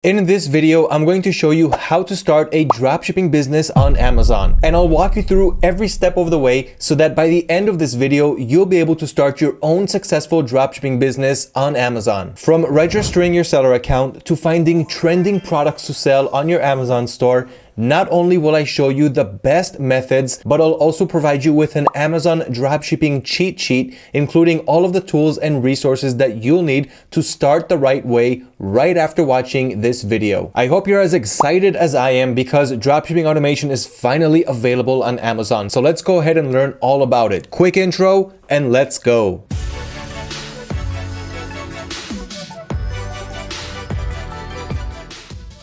In this video, I'm going to show you how to start a dropshipping business on Amazon. And I'll walk you through every step of the way so that by the end of this video, you'll be able to start your own successful dropshipping business on Amazon. From registering your seller account to finding trending products to sell on your Amazon store, not only will I show you the best methods, but I'll also provide you with an Amazon dropshipping cheat sheet, including all of the tools and resources that you'll need to start the right way right after watching this video. I hope you're as excited as I am because dropshipping automation is finally available on Amazon. So let's go ahead and learn all about it. Quick intro and let's go.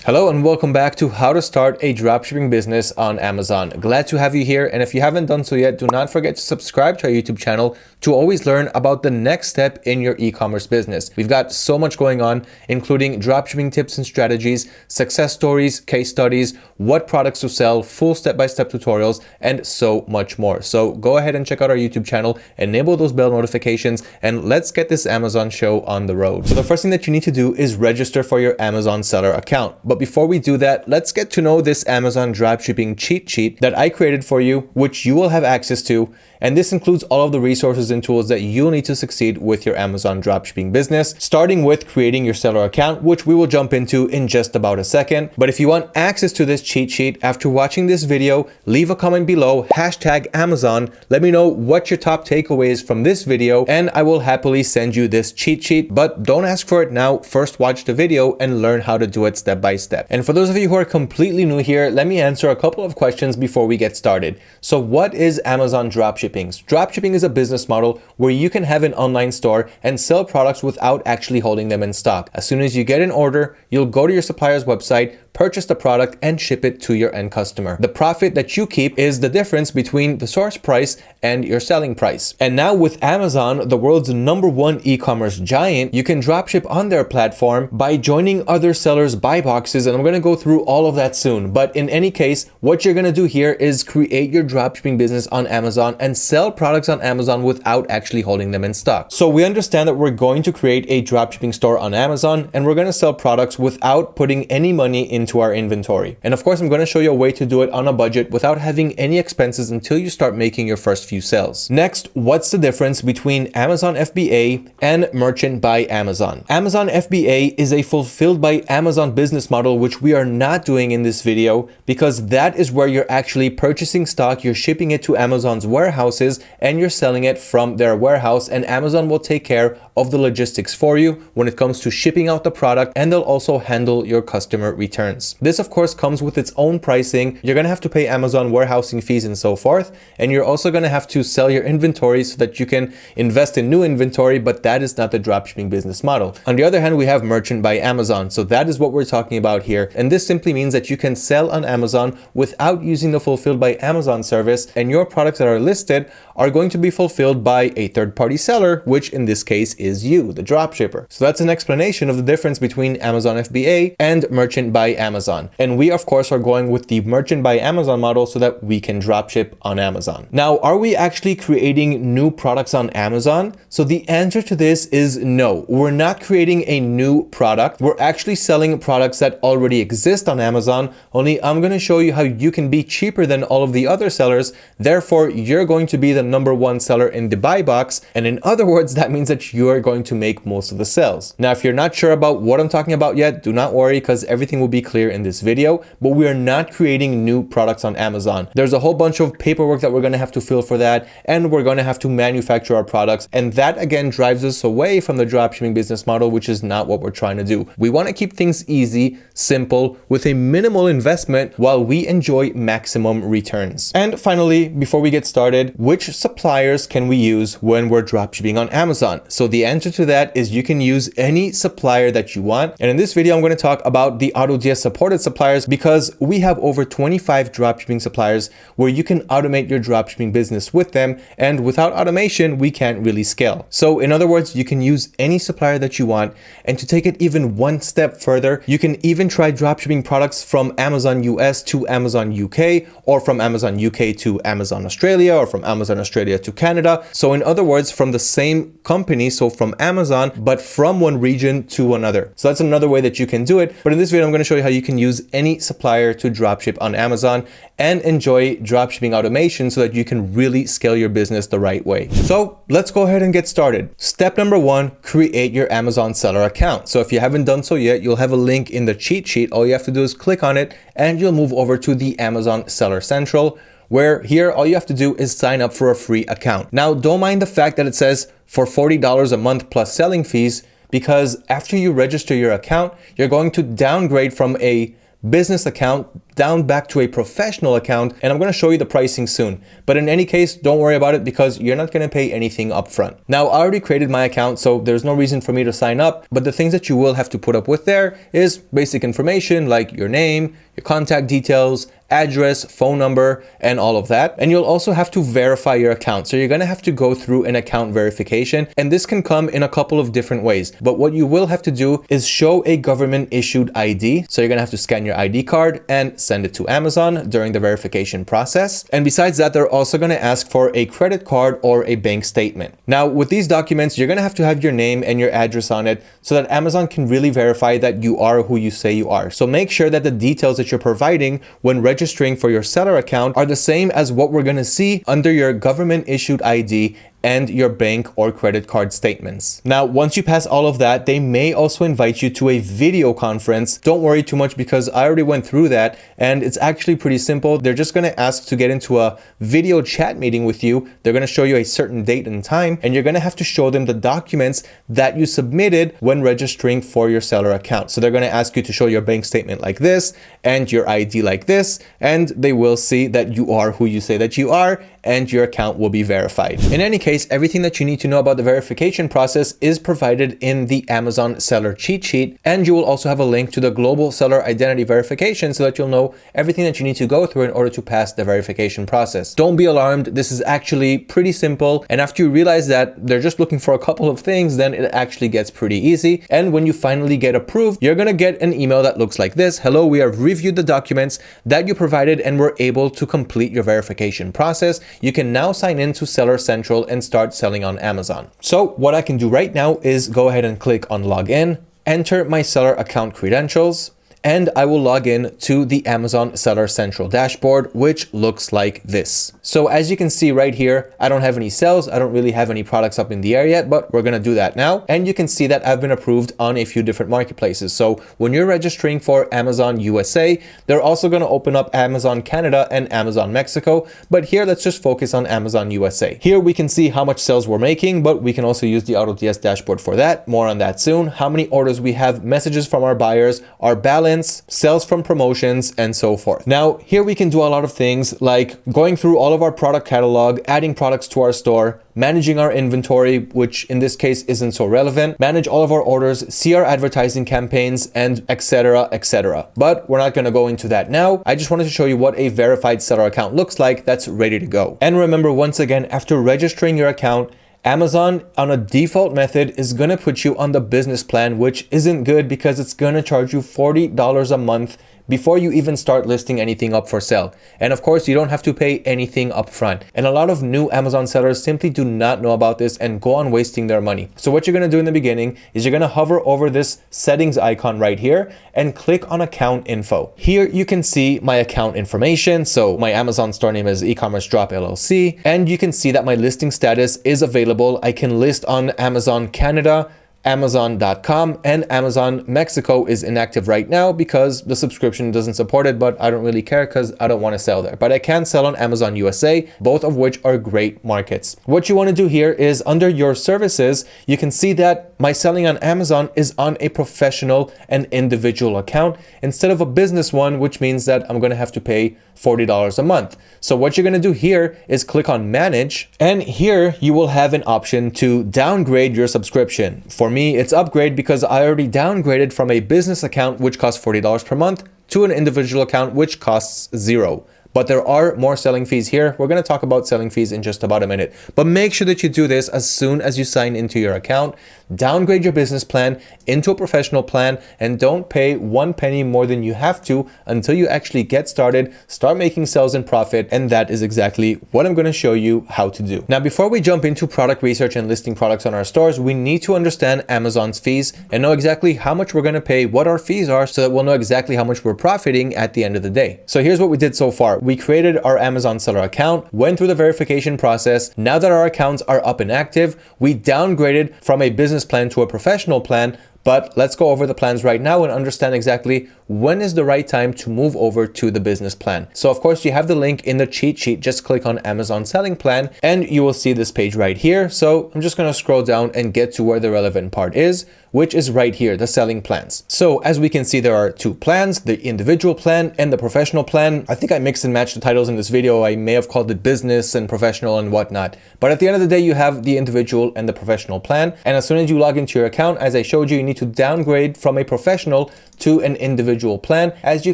Hello and welcome back to how to start a dropshipping business on Amazon. Glad to have you here, and if you haven't done so yet, do not forget to subscribe to our YouTube channel to always learn about the next step in your e-commerce business. We've got so much going on, including dropshipping tips and strategies, success stories, case studies, what products to sell, full step-by-step tutorials, and so much more. So go ahead and check out our YouTube channel, enable those bell notifications, and let's get this Amazon show on the road. So the first thing that you need to do is register for your Amazon seller account. But before we do that, let's get to know this Amazon dropshipping cheat sheet that I created for you, which you will have access to. And this includes all of the resources and tools that you'll need to succeed with your Amazon dropshipping business, starting with creating your seller account, which we will jump into in just about a second. But if you want access to this cheat sheet after watching this video, leave a comment below, hashtag Amazon. Let me know what your top takeaway is from this video, and I will happily send you this cheat sheet. But don't ask for it now. First, watch the video and learn how to do it step by step. And for those of you who are completely new here, let me answer a couple of questions before we get started. So what is Amazon dropshipping? Dropshipping is a business model where you can have an online store and sell products without actually holding them in stock. As soon as you get an order, you'll go to your supplier's website, purchase the product, and ship it to your end customer. The profit that you keep is the difference between the source price and your selling price. And now with Amazon, the world's #1 e-commerce giant, you can dropship on their platform by joining other sellers' buy boxes, and I'm gonna go through all of that soon. But in any case, what you're gonna do here is create your dropshipping business on Amazon and sell products on Amazon without actually holding them in stock. So we understand that we're going to create a dropshipping store on Amazon, and we're gonna sell products without putting any money into our inventory. And of course, I'm going to show you a way to do it on a budget without having any expenses until you start making your first few sales. Next, what's the difference between Amazon FBA and Merchant by Amazon? Amazon FBA is a fulfilled by Amazon business model, which we are not doing in this video because that is where you're actually purchasing stock, you're shipping it to Amazon's warehouses, and you're selling it from their warehouse, and Amazon will take care of the logistics for you when it comes to shipping out the product, and they'll also handle your customer returns. This of course comes with its own pricing. You're gonna have to pay Amazon warehousing fees and so forth, and you're also gonna have to sell your inventory so that you can invest in new inventory, but that is not the dropshipping business model. On the other hand, we have Merchant by Amazon, so that is what we're talking about here, and this simply means that you can sell on Amazon without using the Fulfilled by Amazon service, and your products that are listed are going to be fulfilled by a third-party seller, which in this case is you, the dropshipper. So that's an explanation of the difference between Amazon FBA and Merchant by Amazon. And we of course are going with the Merchant by Amazon model so that we can dropship on Amazon. Now, are we actually creating new products on Amazon? So the answer to this is no. We're not creating a new product. We're actually selling products that already exist on Amazon, only I'm going to show you how you can be cheaper than all of the other sellers. Therefore, you're going to be the #1 seller in the buy box. And in other words, that means that you are going to make most of the sales. Now, if you're not sure about what I'm talking about yet, do not worry because everything will be clear in this video, but we are not creating new products on Amazon. There's a whole bunch of paperwork that we're going to have to fill for that, and we're going to have to manufacture our products. And that again drives us away from the dropshipping business model, which is not what we're trying to do. We want to keep things easy, simple, with a minimal investment while we enjoy maximum returns. And finally, before we get started, which suppliers can we use when we're dropshipping on Amazon? So the answer to that is you can use any supplier that you want. And in this video, I'm going to talk about the AutoDS supported suppliers because we have over 25 dropshipping suppliers where you can automate your dropshipping business with them. And without automation, we can't really scale. So in other words, you can use any supplier that you want. And to take it even one step further, you can even try dropshipping products from Amazon US to Amazon UK, or from Amazon UK to Amazon Australia, or from Amazon Australia to Canada. So in other words, from the same company, so from Amazon, but from one region to another. So that's another way that you can do it. But in this video, I'm going to show you how you can use any supplier to dropship on Amazon and enjoy dropshipping automation so that you can really scale your business the right way. So let's go ahead and get started. Step number one, create your Amazon seller account. So if you haven't done so yet, you'll have a link in the cheat sheet. All you have to do is click on it and you'll move over to the Amazon Seller Central, where here all you have to do is sign up for a free account. Now, don't mind the fact that it says for $40 a month plus selling fees, because after you register your account, you're going to downgrade from a business account down back to a professional account, and I'm going to show you the pricing soon. But in any case, don't worry about it because you're not going to pay anything upfront. Now, I already created my account, so there's no reason for me to sign up, but the things that you will have to put up with there is basic information like your name, your contact details, address, phone number, and all of that. And you'll also have to verify your account. So you're going to have to go through an account verification, and this can come in a couple of different ways. But what you will have to do is show a government issued ID. So you're going to have to scan your ID card and send it to Amazon during the verification process. And besides that, they're also going to ask for a credit card or a bank statement. Now, with these documents, you're going to have your name and your address on it so that Amazon can really verify that you are who you say you are. So make sure that the details that you're providing when registering for your seller account are the same as what we're going to see under your government issued ID and your bank or credit card statements. Now, once you pass all of that, they may also invite you to a video conference. Don't worry too much because I already went through that and it's actually pretty simple. They're just going to ask to get into a video chat meeting with you. They're going to show you a certain date and time, and you're going to have to show them the documents that you submitted when registering for your seller account. So they're going to ask you to show your bank statement like this and your ID like this, and they will see that you are who you say that you are, and your account will be verified. In any case, everything that you need to know about the verification process is provided in the Amazon seller cheat sheet, and you will also have a link to the global seller identity verification so that you'll know everything that you need to go through in order to pass the verification process. Don't be alarmed, this is actually pretty simple, and after you realize that they're just looking for a couple of things, then it actually gets pretty easy. And when you finally get approved, you're gonna get an email that looks like this. Hello, we have reviewed the documents that you provided and we're able to complete your verification process. You can now sign into Seller Central and start selling on Amazon. So what I can do right now is go ahead and click on login, enter my seller account credentials, and I will log in to the Amazon Seller Central dashboard, which looks like this. So as you can see right here, I don't have any sales. I don't really have any products up in the air yet, but we're gonna do that now. And you can see that I've been approved on a few different marketplaces. So when you're registering for Amazon USA, they're also gonna open up Amazon Canada and Amazon Mexico. But here, let's just focus on Amazon USA. Here we can see how much sales we're making, but we can also use the AutoDS dashboard for that. More on that soon. How many orders we have, messages from our buyers, our balance, sales from promotions, and so forth. Now, here we can do a lot of things like going through all of our product catalog, adding products to our store, managing our inventory, which in this case isn't so relevant, manage all of our orders, see our advertising campaigns, and etc, etc. But we're not going to go into that now. I just wanted to show you what a verified seller account looks like that's ready to go. And remember, once again, after registering your account, Amazon on a default method is going to put you on the business plan, which isn't good because it's going to charge you $40 a month before you even start listing anything up for sale. And of course, you don't have to pay anything up front. And a lot of new Amazon sellers simply do not know about this and go on wasting their money. So what you're gonna do in the beginning is you're gonna hover over this settings icon right here and click on account info. Here you can see my account information. So my Amazon store name is 𝗔𝘂𝘁cie, and you can see that my listing status is available. I can list on Amazon Canada, Amazon.com, and Amazon Mexico is inactive right now because the subscription doesn't support it, but I don't really care because I don't want to sell there. But I can sell on Amazon USA, both of which are great markets. What you want to do here is under your services, you can see that my selling on Amazon is on a professional and individual account instead of a business one, which means that I'm going to have to pay $40 a month. So what you're going to do here is click on manage, and here you will have an option to downgrade your subscription. For me, it's upgrade because I already downgraded from a business account, which costs $40 per month, to an individual account, which costs $0. but there are more selling fees here. We're going to talk about selling fees in just about a minute, but make sure that you do this as soon as you sign into your account. Downgrade your business plan into a professional plan and don't pay 1 penny more than you have to until you actually get started, start making sales and profit. And that is exactly what I'm going to show you how to do. Now, before we jump into product research and listing products on our stores, we need to understand Amazon's fees and know exactly how much we're going to pay, what our fees are, so that we'll know exactly how much we're profiting at the end of the day. So here's what we did so far. We created our Amazon seller account, went through the verification process. Now that our accounts are up and active, we downgraded from a business plan to a professional plan. But let's go over the plans right now and understand exactly when is the right time to move over to the business plan. So of course you have the link in the cheat sheet. Just click on Amazon selling plan and you will see this page right here. So I'm just going to scroll down and get to where the relevant part is, which is right here, the selling plans. So as we can see, there are two plans, the individual plan and the professional plan. I think I mixed and matched the titles in this video. I may have called it business and professional and whatnot. But at the end of the day, you have the individual and the professional plan. And as soon as you log into your account, as I showed you, you need to downgrade from a professional to an individual plan, as you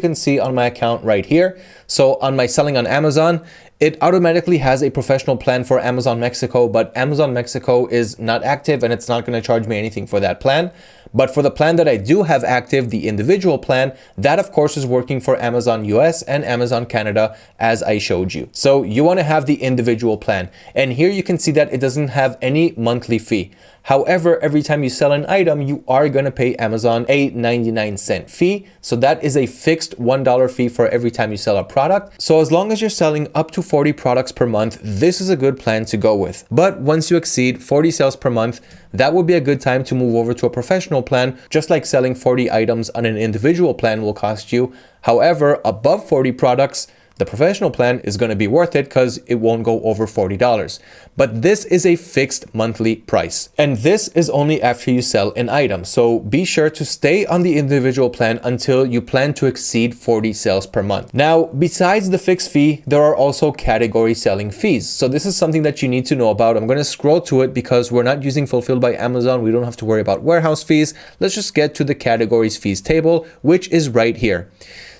can see on my account right here. So on my selling on Amazon, it automatically has a professional plan for Amazon Mexico, but Amazon Mexico is not active and it's not going to charge me anything for that plan. But for the plan that I do have active, the individual plan, that of course is working for Amazon US and Amazon Canada, as I showed you. So you want to have the individual plan. And here you can see that it doesn't have any monthly fee. However, every time you sell an item, you are going to pay Amazon a 99-cent fee. So that is a fixed $1 fee for every time you sell a product. So as long as you're selling up to 40 products per month, this is a good plan to go with. But once you exceed 40 sales per month, that would be a good time to move over to a professional plan, just like selling 40 items on an individual plan will cost you. However, above 40 products, the professional plan is going to be worth it because it won't go over $40. But this is a fixed monthly price. And this is only after you sell an item. So be sure to stay on the individual plan until you plan to exceed 40 sales per month. Now, besides the fixed fee, there are also category selling fees. So this is something that you need to know about. I'm going to scroll to it because we're not using Fulfilled by Amazon. We don't have to worry about warehouse fees. Let's just get to the categories fees table, which is right here.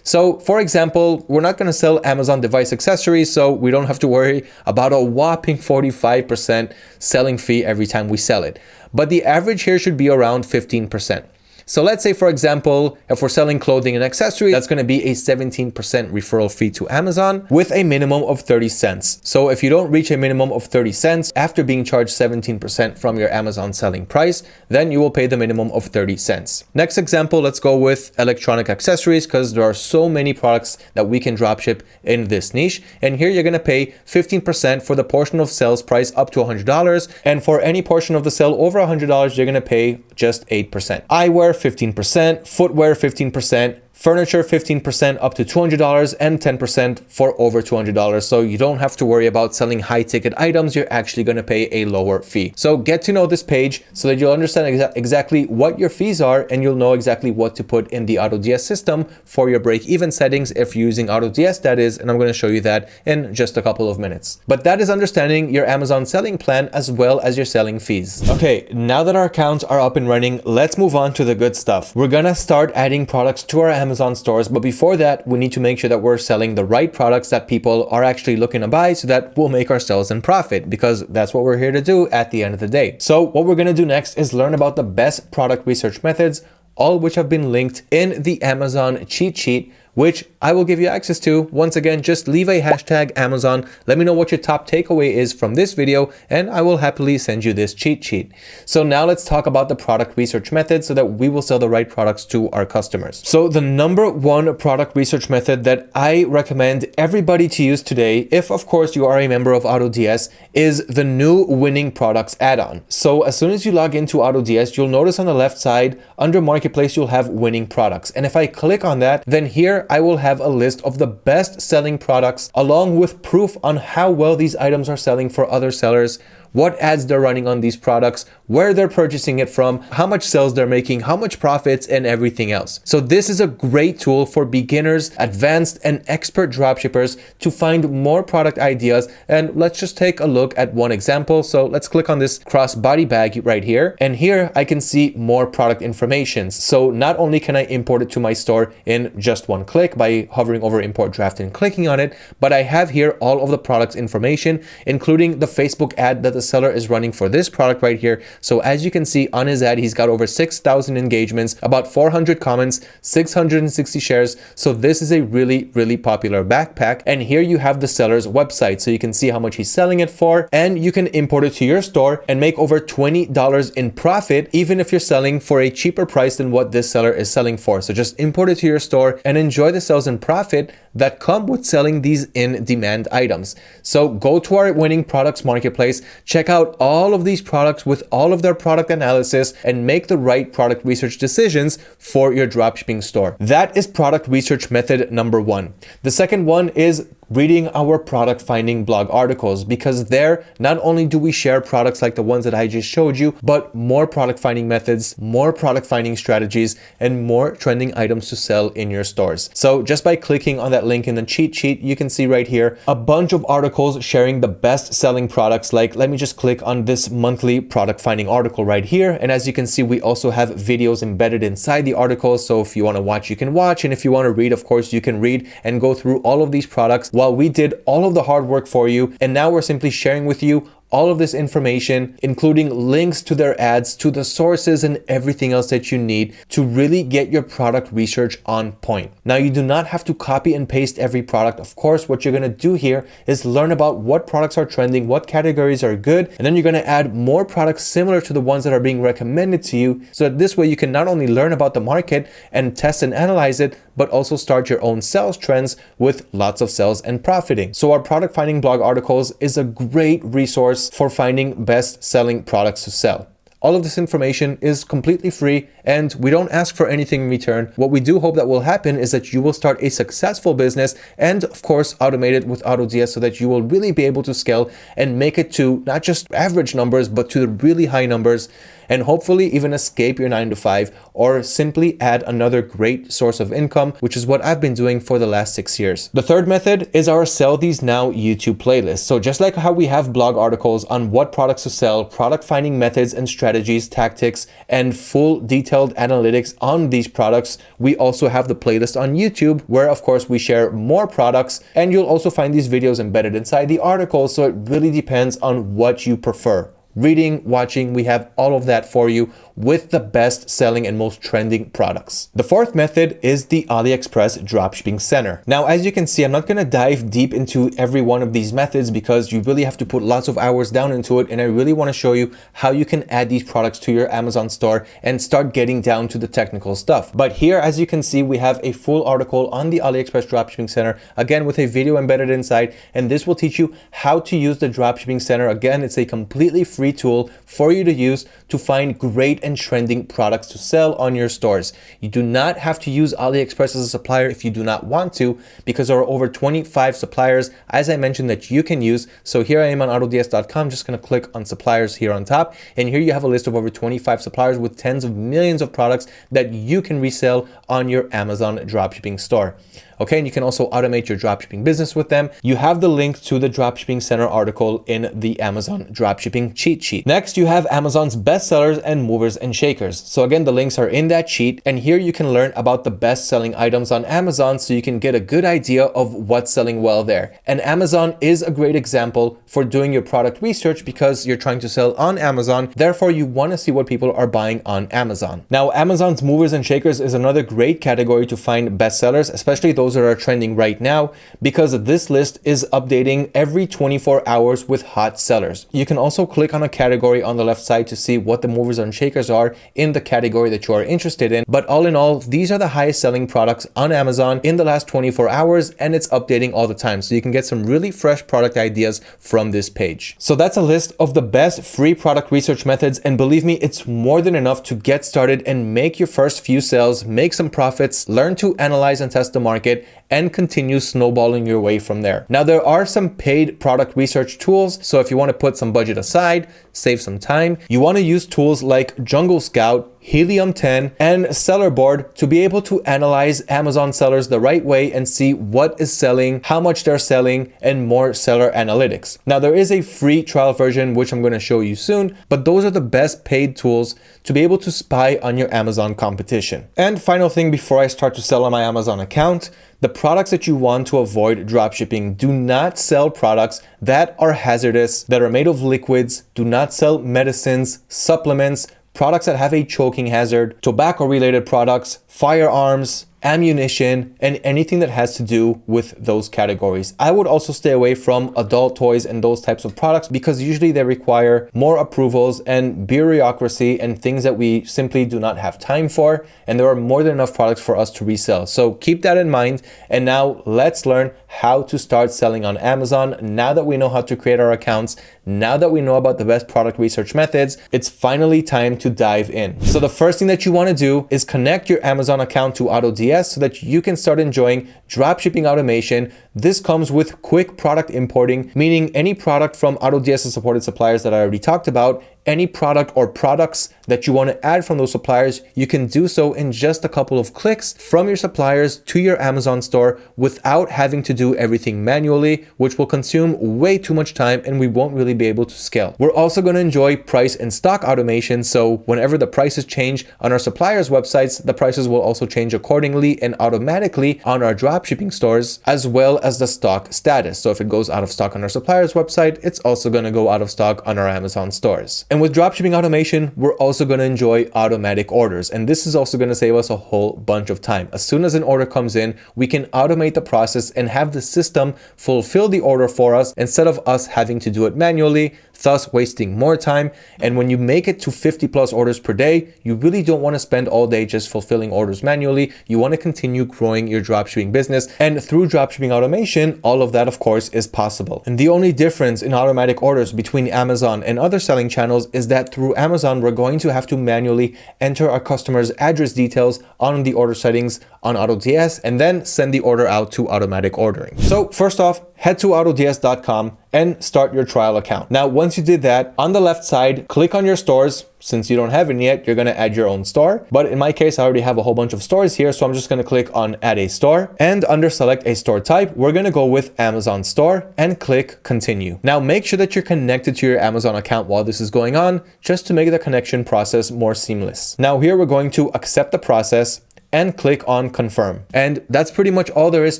So for example, we're not going to sell Amazon device accessories, so we don't have to worry about a whopping 45% selling fee every time we sell it. But the average here should be around 15%. So let's say, for example, if we're selling clothing and accessories, that's going to be a 17% referral fee to Amazon with a minimum of 30 cents. So if you don't reach a minimum of 30 cents after being charged 17% from your Amazon selling price, then you will pay the minimum of 30 cents. Next example, let's go with electronic accessories because there are so many products that we can dropship in this niche. And here you're going to pay 15% for the portion of sales price up to $100. And for any portion of the sale over $100, you're going to pay just 8%. Eyewear, 15%, footwear 15%, furniture 15% up to $200, and 10% for over $200. So you don't have to worry about selling high ticket items. You're actually going to pay a lower fee. So get to know this page so that you'll understand exactly what your fees are, and you'll know exactly what to put in the AutoDS system for your break-even settings if you're using AutoDS, that is, and I'm going to show you that in just a couple of minutes. But that is understanding your Amazon selling plan as well as your selling fees. Okay, now that our accounts are up and running, let's move on to the good stuff. We're going to start adding products to our Amazon stores, but before that, we need to make sure that we're selling the right products that people are actually looking to buy so that we'll make our sales and profit, because that's what we're here to do at the end of the day. So what we're going to do next is learn about the best product research methods, all which have been linked in the Amazon cheat sheet, which I will give you access to. Once again, just leave a hashtag Amazon. Let me know what your top takeaway is from this video, and I will happily send you this cheat sheet. So now let's talk about the product research method so that we will sell the right products to our customers. So the number one product research method that I recommend everybody to use today, if of course you are a member of AutoDS, is the new winning products add-on. So as soon as you log into AutoDS, you'll notice on the left side under Marketplace, you'll have winning products. And if I click on that, then here I will have a list of the best selling products along with proof on how well these items are selling for other sellers what ads they're running on these products, where they're purchasing it from, how much sales they're making, how much profits, and everything else. So this is a great tool for beginners, advanced, and expert dropshippers to find more product ideas. And let's just take a look at one example. So let's click on this crossbody bag right here. And here I can see more product information. So not only can I import it to my store in just one click by hovering over import draft and clicking on it, but I have here all of the product information, including the Facebook ad that the seller is running for this product right here. So as you can see on his ad, he's got over 6,000 engagements, about 400 comments, 660 shares. So this is a really popular backpack. And here you have the seller's website. So you can see how much he's selling it for, and you can import it to your store and make over $20 in profit, even if you're selling for a cheaper price than what this seller is selling for. So just import it to your store and enjoy the sales and profit that come with selling these in-demand items. So go to our winning products marketplace, check out all of these products with all of their product analysis, and make the right product research decisions for your dropshipping store. That is product research method number one. The second one is reading our product finding blog articles, because there not only do we share products like the ones that I just showed you, but more product finding methods, more product finding strategies, and more trending items to sell in your stores. So just by clicking on that link in the cheat sheet, you can see right here a bunch of articles sharing the best selling products. Like, let me just click on this monthly product finding article right here. And as you can see, we also have videos embedded inside the articles. So if you want to watch, you can watch. And if you want to read, of course, you can read and go through all of these products while we did all of the hard work for you. And now we're simply sharing with you all of this information, including links to their ads, to the sources, and everything else that you need to really get your product research on point. Now, you do not have to copy and paste every product. Of course, what you're going to do here is learn about what products are trending, what categories are good, and then you're going to add more products similar to the ones that are being recommended to you. So that this way you can not only learn about the market and test and analyze it, but also start your own sales trends with lots of sales and profiting. So our product finding blog articles is a great resource for finding best selling products to sell. All of this information is completely free, and we don't ask for anything in return. What we do hope that will happen is that you will start a successful business, and of course automate it with AutoDS, so that you will really be able to scale and make it to not just average numbers, but to the really high numbers, and hopefully even escape your 9-to-5 or simply add another great source of income, which is what I've been doing for the last 6 years. The third method is our Sell These Now YouTube playlist. So just like how we have blog articles on what products to sell, product finding methods and strategies, tactics, and full detailed analytics on these products, we also have the playlist on YouTube, where of course we share more products, and you'll also find these videos embedded inside the articles. So it really depends on what you prefer. Reading, watching, we have all of that for you with the best selling and most trending products. The fourth method is the AliExpress Dropshipping Center. Now, as you can see, I'm not going to dive deep into every one of these methods because you really have to put lots of hours down into it. And I really want to show you how you can add these products to your Amazon store and start getting down to the technical stuff. But here, as you can see, we have a full article on the AliExpress Dropshipping Center, again, with a video embedded inside. And this will teach you how to use the Dropshipping Center. Again, it's a completely free tool for you to use to find great and trending products to sell on your stores. You do not have to use AliExpress as a supplier if you do not want to, because there are over 25 suppliers, as I mentioned, that you can use. So here I am on autods.com, just going to click on suppliers here on top. And here you have a list of over 25 suppliers with tens of millions of products that you can resell on your Amazon dropshipping store. Okay, and you can also automate your dropshipping business with them. You have the link to the Dropshipping Center article in the Amazon Dropshipping cheat sheet. Next, you have Amazon's best sellers and movers and shakers. So again, the links are in that sheet, and here you can learn about the best selling items on Amazon, so you can get a good idea of what's selling well there. And Amazon is a great example for doing your product research, because you're trying to sell on Amazon. Therefore, you want to see what people are buying on Amazon. Now, Amazon's movers and shakers is another great category to find best sellers, especially those that are trending right now, because this list is updating every 24 hours with hot sellers. You can also click on a category on the left side to see what the movers and shakers makers are in the category that you are interested in. But all in all, these are the highest selling products on Amazon in the last 24 hours, and it's updating all the time. So you can get some really fresh product ideas from this page. So that's a list of the best free product research methods. And believe me, it's more than enough to get started and make your first few sales, make some profits, learn to analyze and test the market, and continue snowballing your way from there. Now, there are some paid product research tools. So if you want to put some budget aside, save some time, you want to use tools like 𝗔𝘂𝘁𝗗𝗦, Helium 10, and Seller Board to be able to analyze Amazon sellers the right way and see what is selling, how much they're selling, and more seller analytics. Now, there is a free trial version, which I'm going to show you soon, but those are the best paid tools to be able to spy on your Amazon competition. And final thing before I start to sell on my Amazon account, the products that you want to avoid dropshipping: do not sell products that are hazardous, that are made of liquids. Do not sell medicines, supplements, products that have a choking hazard, tobacco related products, firearms, ammunition, and anything that has to do with those categories. I would also stay away from adult toys and those types of products because usually they require more approvals and bureaucracy and things that we simply do not have time for. And there are more than enough products for us to resell. So keep that in mind. And now let's learn how to start selling on Amazon. Now that we know how to create our accounts, now that we know about the best product research methods, it's finally time to dive in. So the first thing that you want to do is connect your Amazon account to AutoDS so that you can start enjoying dropshipping automation. This comes with quick product importing, meaning any product from AutoDS supported suppliers that I already talked about, any product or products that you want to add from those suppliers, you can do so in just a couple of clicks from your suppliers to your Amazon store without having to do everything manually, which will consume way too much time and we won't really be able to scale. We're also going to enjoy price and stock automation. So whenever the prices change on our suppliers' websites, the prices will also change accordingly and automatically on our dropshipping stores, as well as the stock status. So if it goes out of stock on our supplier's website, it's also going to go out of stock on our Amazon stores. And with dropshipping automation, we're also going to enjoy automatic orders. And this is also going to save us a whole bunch of time. As soon as an order comes in, we can automate the process and have the system fulfill the order for us instead of us having to do it manually, thus wasting more time. And when you make it to 50 plus orders per day, you really don't want to spend all day just fulfilling orders manually. You want to continue growing your dropshipping business. And through dropshipping automation, all of that, of course, is possible. And the only difference in automatic orders between Amazon and other selling channels is that through Amazon, we're going to have to manually enter our customer's address details on the order settings on AutoDS and then send the order out to automatic ordering. So first off, head to autods.com and start your trial account. Now, once you did that, on the left side, click on your stores. Since you don't have any yet, you're going to add your own store. But in my case, I already have a whole bunch of stores here. So I'm just going to click on add a store, and under select a store type, we're going to go with Amazon store and click continue. Now make sure that you're connected to your Amazon account while this is going on, just to make the connection process more seamless. Now here we're going to accept the process and click on confirm. And that's pretty much all there is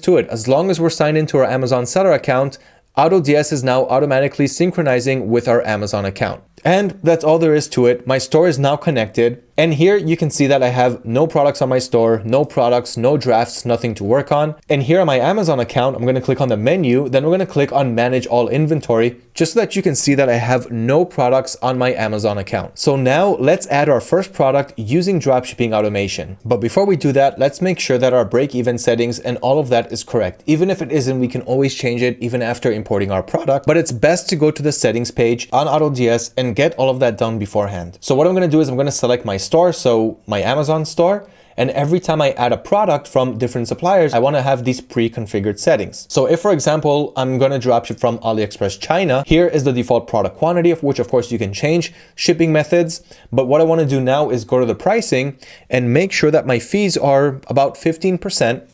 to it. As long as we're signed into our Amazon seller account, AutoDS is now automatically synchronizing with our Amazon account. And that's all there is to it. My store is now connected. And here you can see that I have no products on my store, no products, no drafts, nothing to work on. And here on my Amazon account, I'm going to click on the menu. Then we're going to click on manage all inventory, just so that you can see that I have no products on my Amazon account. So now let's add our first product using dropshipping automation. But before we do that, let's make sure that our break-even settings and all of that is correct. Even if it isn't, we can always change it even after importing our product. But it's best to go to the settings page on AutoDS and get all of that done beforehand. So what I'm going to do is I'm going to select my store, so my Amazon store, and every time I add a product from different suppliers, I want to have these pre-configured settings. So if, for example, I'm going to dropship from AliExpress China, here is the default product quantity, of which of course you can change shipping methods. But what I want to do now is go to the pricing and make sure that my fees are about 15%.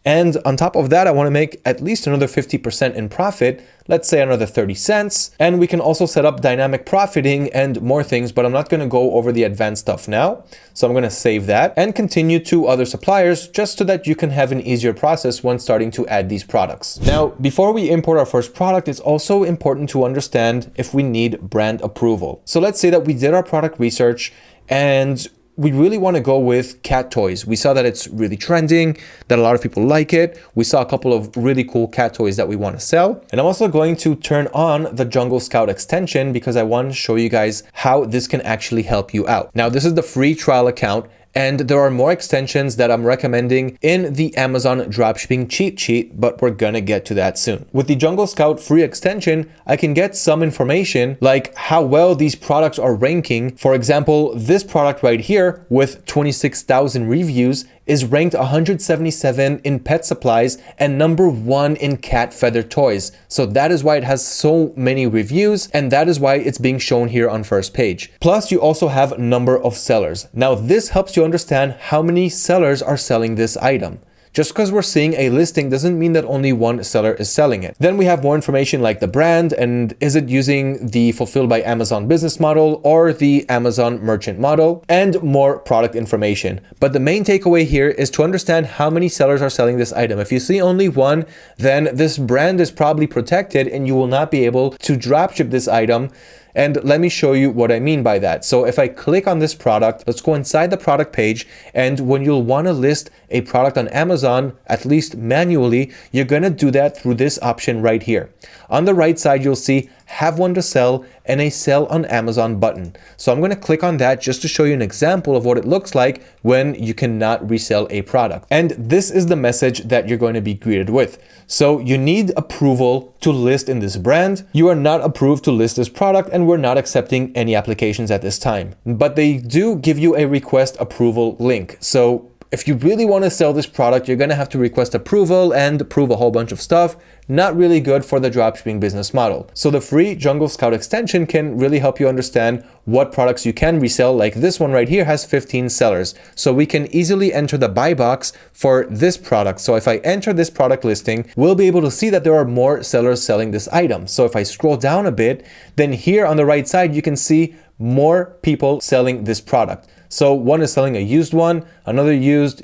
And on top of that, I want to make at least another 50% in profit, let's say another 30 cents. And we can also set up dynamic profiting and more things, but I'm not going to go over the advanced stuff now. So I'm going to save that and continue to other suppliers, just so that you can have an easier process when starting to add these products. Now, before we import our first product, it's also important to understand if we need brand approval. So let's say that we did our product research and we really want to go with cat toys. We saw that it's really trending, that a lot of people like it. We saw a couple of really cool cat toys that we want to sell. And I'm also going to turn on the 𝗔𝘂𝘁cie extension because I want to show you guys how this can actually help you out. Now, this is the free trial account, and there are more extensions that I'm recommending in the Amazon dropshipping cheat sheet, but we're gonna get to that soon. With the 𝗔𝘂𝘁𝘁 free extension, I can get some information like how well these products are ranking. For example, this product right here with 26,000 reviews is ranked 177 in pet supplies and #1 in cat feather toys. So that is why it has so many reviews, and that is why it's being shown here on first page. Plus, you also have number of sellers. Now, this helps you understand how many sellers are selling this item. Just because we're seeing a listing doesn't mean that only one seller is selling it. Then we have more information like the brand and is it using the fulfilled by Amazon business model or the Amazon merchant model, and more product information. But the main takeaway here is to understand how many sellers are selling this item. If you see only one, then this brand is probably protected and you will not be able to dropship this item. And let me show you what I mean by that. So if I click on this product, let's go inside the product page. And when you'll want to list a product on Amazon, at least manually, you're going to do that through this option right here. On the right side, you'll see have one to sell and a sell on Amazon button. So I'm going to click on that just to show you an example of what it looks like when you cannot resell a product. And this is the message that you're going to be greeted with. So you need approval to list in this brand. You are not approved to list this product and we're not accepting any applications at this time. But they do give you a request approval link. So if you really want to sell this product, you're going to have to request approval and approve a whole bunch of stuff. Not really good for the dropshipping business model. So the free 𝗔𝘂𝘁𝘁 extension can really help you understand what products you can resell. Like this one right here has 15 sellers. So we can easily enter the buy box for this product. So if I enter this product listing, we'll be able to see that there are more sellers selling this item. So if I scroll down a bit, then here on the right side, you can see more people selling this product. So one is selling a used one, another used.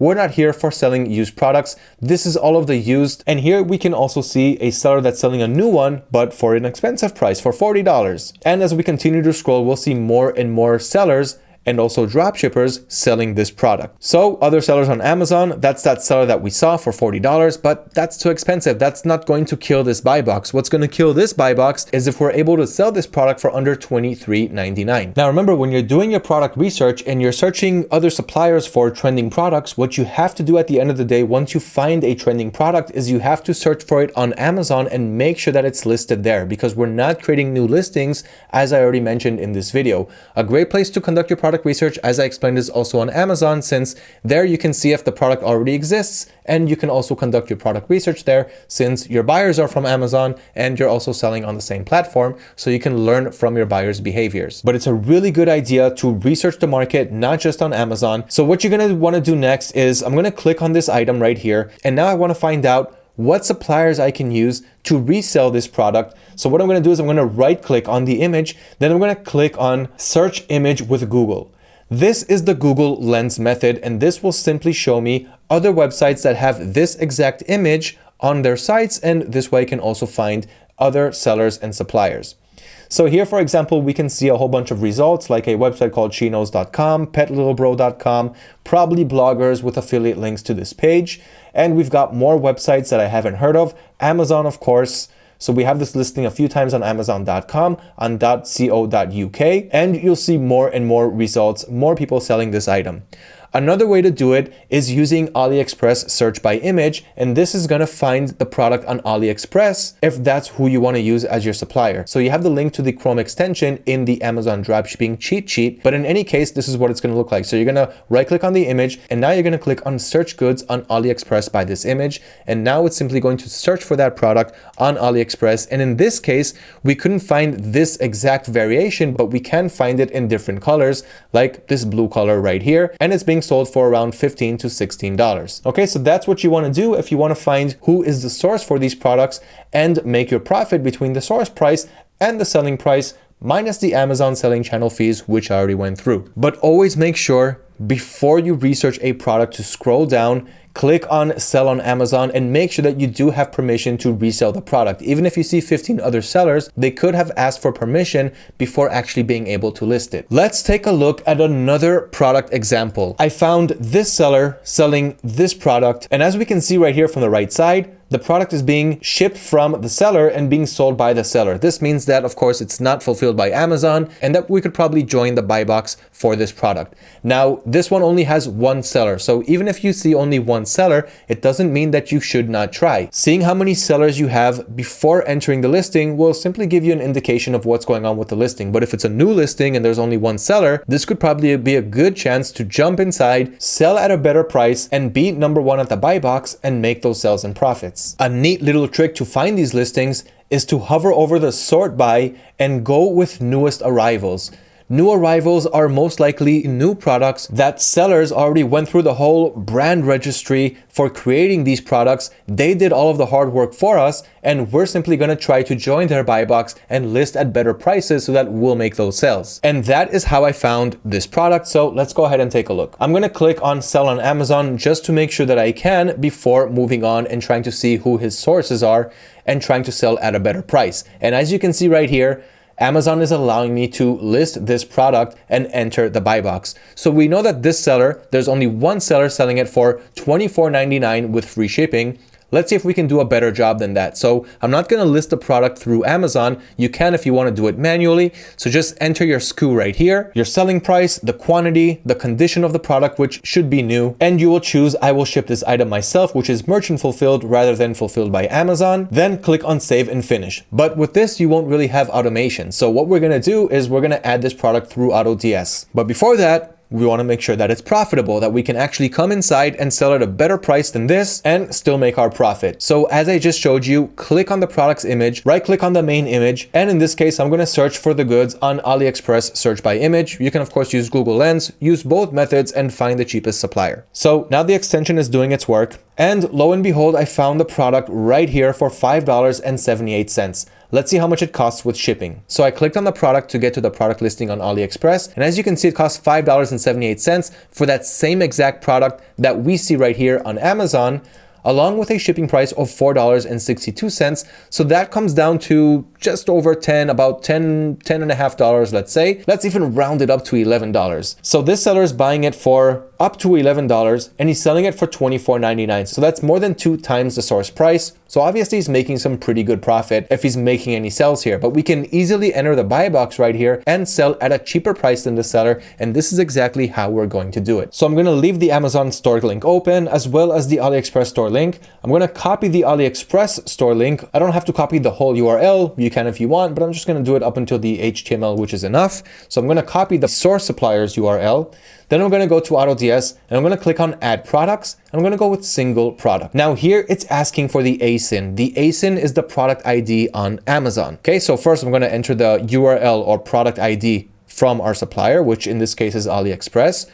We're not here for selling used products. This is all of the used. And here we can also see a seller that's selling a new one, but for an expensive price, for $40. And as we continue to scroll, we'll see more and more sellers and also dropshippers selling this product. So other sellers on Amazon, that's that seller that we saw for $40, but that's too expensive. That's not going to kill this buy box. What's going to kill this buy box is if we're able to sell this product for under $23.99. Now remember, when you're doing your product research and you're searching other suppliers for trending products, what you have to do at the end of the day, once you find a trending product, is you have to search for it on Amazon and make sure that it's listed there, because we're not creating new listings, as I already mentioned in this video. A great place to conduct your product research, as I explained, is also on Amazon, since there you can see if the product already exists, and you can also conduct your product research there since your buyers are from Amazon and you're also selling on the same platform, so you can learn from your buyers' behaviors. But it's a really good idea to research the market, not just on Amazon. So what you're going to want to do next is I'm going to click on this item right here, and now I want to find out what suppliers I can use to resell this product. So what I'm going to do is I'm going to right click on the image, then I'm going to click on search image with Google. This is the Google Lens method, and this will simply show me other websites that have this exact image on their sites, and this way I can also find other sellers and suppliers. So here, for example, we can see a whole bunch of results, like a website called 𝗔𝘂𝘁𝘁𝑐𝗗𝗦.com, PetLittleBro.com, probably bloggers with affiliate links to this page. And we've got more websites that I haven't heard of. Amazon, of course. So we have this listing a few times on Amazon.com, on .co.uk, and you'll see more and more results, more people selling this item. Another way to do it is using AliExpress search by image, and this is going to find the product on AliExpress if that's who you want to use as your supplier. So you have the link to the Chrome extension in the Amazon dropshipping cheat sheet, but in any case, this is what it's going to look like. So you're going to right click on the image, and now you're going to click on search goods on AliExpress by this image, and now it's simply going to search for that product on AliExpress. And in this case, we couldn't find this exact variation, but we can find it in different colors, like this blue color right here, and it's being sold for around $15 to $16. Okay, so that's what you want to do if you want to find who is the source for these products and make your profit between the source price and the selling price minus the Amazon selling channel fees, which I already went through. But always make sure before you research a product to scroll down, click on sell on Amazon and make sure that you do have permission to resell the product. Even if you see 15 other sellers, they could have asked for permission before actually being able to list it. Let's take a look at another product example. I found this seller selling this product, and as we can see right here from the right side, the product is being shipped from the seller and being sold by the seller. This means that, of course, it's not fulfilled by Amazon and that we could probably join the buy box for this product. Now, this one only has one seller. So even if you see only one seller, it doesn't mean that you should not try. Seeing how many sellers you have before entering the listing will simply give you an indication of what's going on with the listing. But if it's a new listing and there's only one seller, this could probably be a good chance to jump inside, sell at a better price, and be number one at the buy box and make those sales and profits. A neat little trick to find these listings is to hover over the sort by and go with newest arrivals. New arrivals are most likely new products that sellers already went through the whole brand registry for creating these products. They did all of the hard work for us, and we're simply going to try to join their buy box and list at better prices so that we'll make those sales. And that is how I found this product. So let's go ahead and take a look. I'm going to click on sell on Amazon just to make sure that I can before moving on and trying to see who his sources are and trying to sell at a better price. And as you can see right here, Amazon is allowing me to list this product and enter the buy box. So we know that this seller, there's only one seller selling it for $24.99 with free shipping. Let's see if we can do a better job than that. So I'm not going to list the product through Amazon. You can if you want to do it manually. So just enter your SKU right here, your selling price, the quantity, the condition of the product, which should be new, and you will choose I will ship this item myself, which is merchant fulfilled rather than fulfilled by Amazon. Then click on save and finish. But with this, you won't really have automation. So what we're going to do is we're going to add this product through AutoDS. But before that, we want to make sure that it's profitable, that we can actually come inside and sell at a better price than this and still make our profit. So as I just showed you, click on the product's image, right click on the main image. And in this case, I'm going to search for the goods on AliExpress, search by image. You can of course use Google Lens, use both methods and find the cheapest supplier. So now the extension is doing its work. And lo and behold, I found the product right here for $5.78. Let's see how much it costs with shipping. So I clicked on the product to get to the product listing on AliExpress. And as you can see, it costs $5.78 for that same exact product that we see right here on Amazon, along with a shipping price of $4.62. So that comes down to just over 10, about $10 and a half, let's say. Let's even round it up to $11. So this seller is buying it for up to $11 and he's selling it for $24.99. So that's more than 2 times the source price. So obviously he's making some pretty good profit if he's making any sales here, but we can easily enter the buy box right here and sell at a cheaper price than the seller. And this is exactly how we're going to do it. So I'm going to leave the Amazon store link open as well as the AliExpress store link. I'm going to copy the AliExpress store link. I don't have to copy the whole URL. You can if you want, but I'm just going to do it up until the HTML, which is enough. So I'm going to copy the source supplier's URL. Then I'm going to go to AutoDS and I'm going to click on add products. I'm going to go with single product. Now here it's asking for the ASIN. The ASIN is the product ID on Amazon. Okay, so first I'm going to enter the URL or product ID from our supplier, which in this case is AliExpress.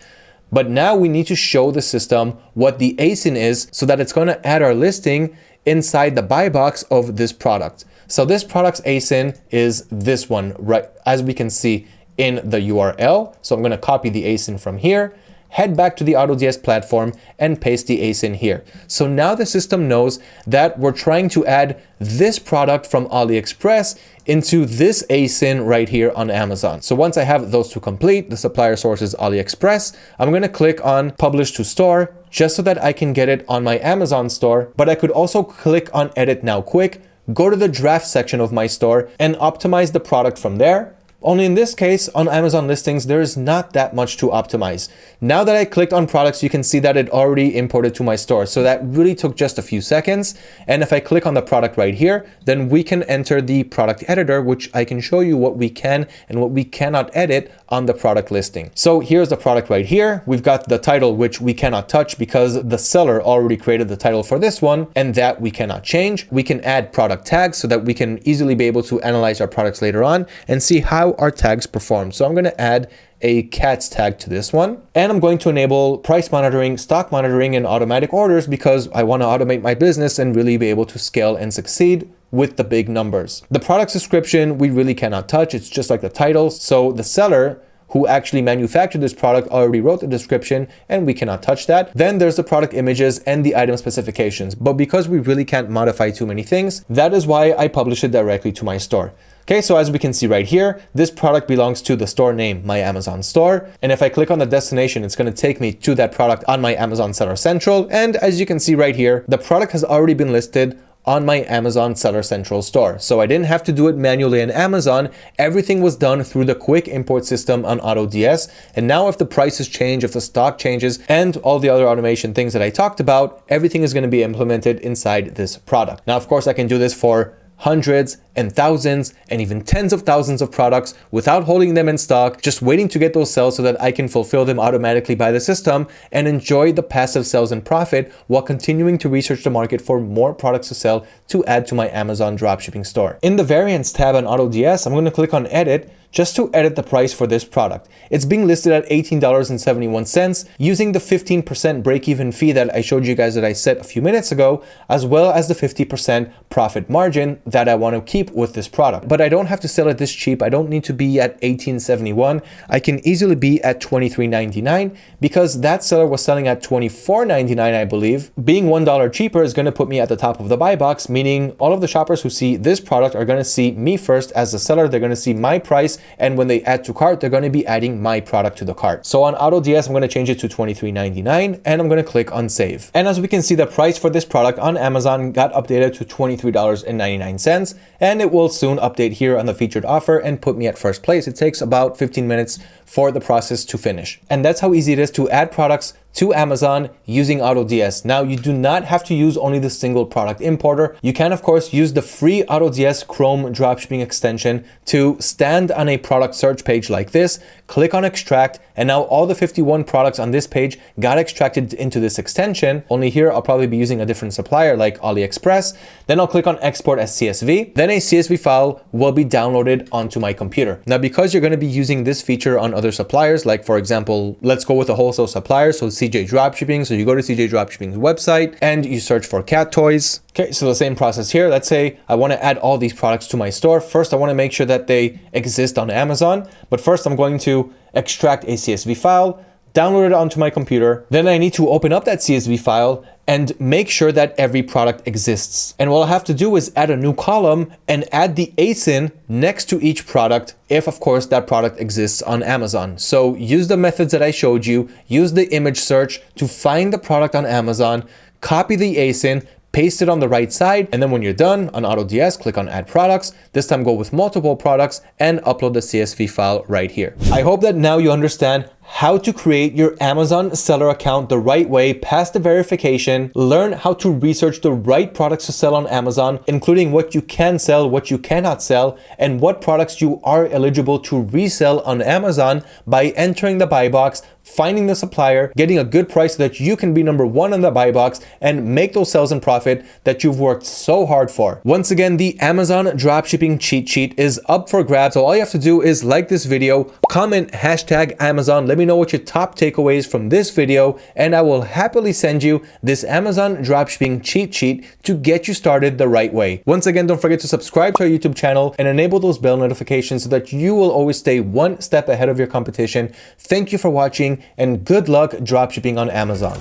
But now we need to show the system what the ASIN is so that it's going to add our listing inside the buy box of this product. So this product's ASIN is this one, right? As we can see in the URL. So I'm going to copy the ASIN from here, head back to the AutoDS platform and paste the ASIN here. So now the system knows that we're trying to add this product from AliExpress into this ASIN right here on Amazon. So once I have those two complete, the supplier source is AliExpress, I'm going to click on publish to store just so that I can get it on my Amazon store. But I could also click on edit now quick, go to the draft section of my store and optimize the product from there. Only in this case, on Amazon listings, there is not that much to optimize. Now that I clicked on products, you can see that it already imported to my store. So that really took just a few seconds. And if I click on the product right here, then we can enter the product editor, which I can show you what we can and what we cannot edit on the product listing. So here's the product right here. We've got the title, which we cannot touch because the seller already created the title for this one, and that we cannot change. We can add product tags so that we can easily be able to analyze our products later on and see how our tags perform. So I'm going to add a cats tag to this one, and I'm going to enable price monitoring, stock monitoring, and automatic orders because I want to automate my business and really be able to scale and succeed with the big numbers. The product description we really cannot touch. It's just like the title. So the seller who actually manufactured this product already wrote the description and we cannot touch that. Then there's the product images and the item specifications. But because we really can't modify too many things, that is why I publish it directly to my store. Okay, so as we can see right here, this product belongs to the store name, my Amazon store. And if I click on the destination, it's going to take me to that product on my Amazon Seller Central. And as you can see right here, the product has already been listed on my Amazon Seller Central store. So I didn't have to do it manually on Amazon. Everything was done through the quick import system on AutoDS. And now if the prices change, if the stock changes, and all the other automation things that I talked about, everything is going to be implemented inside this product. Now, of course, I can do this for hundreds and thousands and even tens of thousands of products without holding them in stock, just waiting to get those sales so that I can fulfill them automatically by the system and enjoy the passive sales and profit while continuing to research the market for more products to sell to add to my Amazon dropshipping store. In the variants tab on AutoDS, I'm going to click on edit just to edit the price for this product. It's being listed at $18.71 using the 15% break-even fee that I showed you guys that I set a few minutes ago, as well as the 50% profit margin that I want to keep with this product. But I don't have to sell it this cheap. I don't need to be at $18.71. I can easily be at $23.99 because that seller was selling at $24.99, I believe. Being $1 cheaper is going to put me at the top of the buy box, meaning all of the shoppers who see this product are going to see me first as the seller. They're going to see my price, and when they add to cart, they're going to be adding my product to the cart. So on AutoDS, I'm going to change it to $23.99 and I'm going to click on save. And as we can see, the price for this product on Amazon got updated to $23.99, and it will soon update here on the featured offer and put me at first place. It takes about 15 minutes for the process to finish. And that's how easy it is to add products to Amazon using AutoDS. Now, you do not have to use only the single product importer. You can, of course, use the free AutoDS Chrome dropshipping extension to stand on a product search page like this, click on extract, and now all the 51 products on this page got extracted into this extension. Only here, I'll probably be using a different supplier like AliExpress. Then I'll click on export as CSV. Then a CSV file will be downloaded onto my computer. Now, because you're going to be using this feature on other suppliers, like for example, let's go with a wholesale supplier, so CJ Dropshipping. So you go to CJ Dropshipping's website and you search for cat toys. Okay, so the same process here. Let's say I want to add all these products to my store. First, I want to make sure that they exist on Amazon. But first, I'm going to extract a CSV file, download it onto my computer. Then I need to open up that CSV file and make sure that every product exists. And what I'll have to do is add a new column and add the ASIN next to each product if, of course, that product exists on Amazon. So use the methods that I showed you, use the image search to find the product on Amazon, copy the ASIN, paste it on the right side, and then when you're done on AutoDS, click on add products. This time go with multiple products and upload the CSV file right here. I hope that now you understand how to create your Amazon seller account the right way, pass the verification, learn how to research the right products to sell on Amazon, including what you can sell, what you cannot sell, and what products you are eligible to resell on Amazon by entering the buy box, finding the supplier, getting a good price so that you can be number one on the buy box and make those sales and profit that you've worked so hard for. Once again, the Amazon dropshipping cheat sheet is up for grabs. So all you have to do is like this video, comment #Amazon, let me know what your top takeaways from this video, and I will happily send you this Amazon dropshipping cheat sheet to get you started the right way. Once again, don't forget to subscribe to our YouTube channel and enable those bell notifications so that you will always stay one step ahead of your competition. Thank you for watching and good luck dropshipping on Amazon.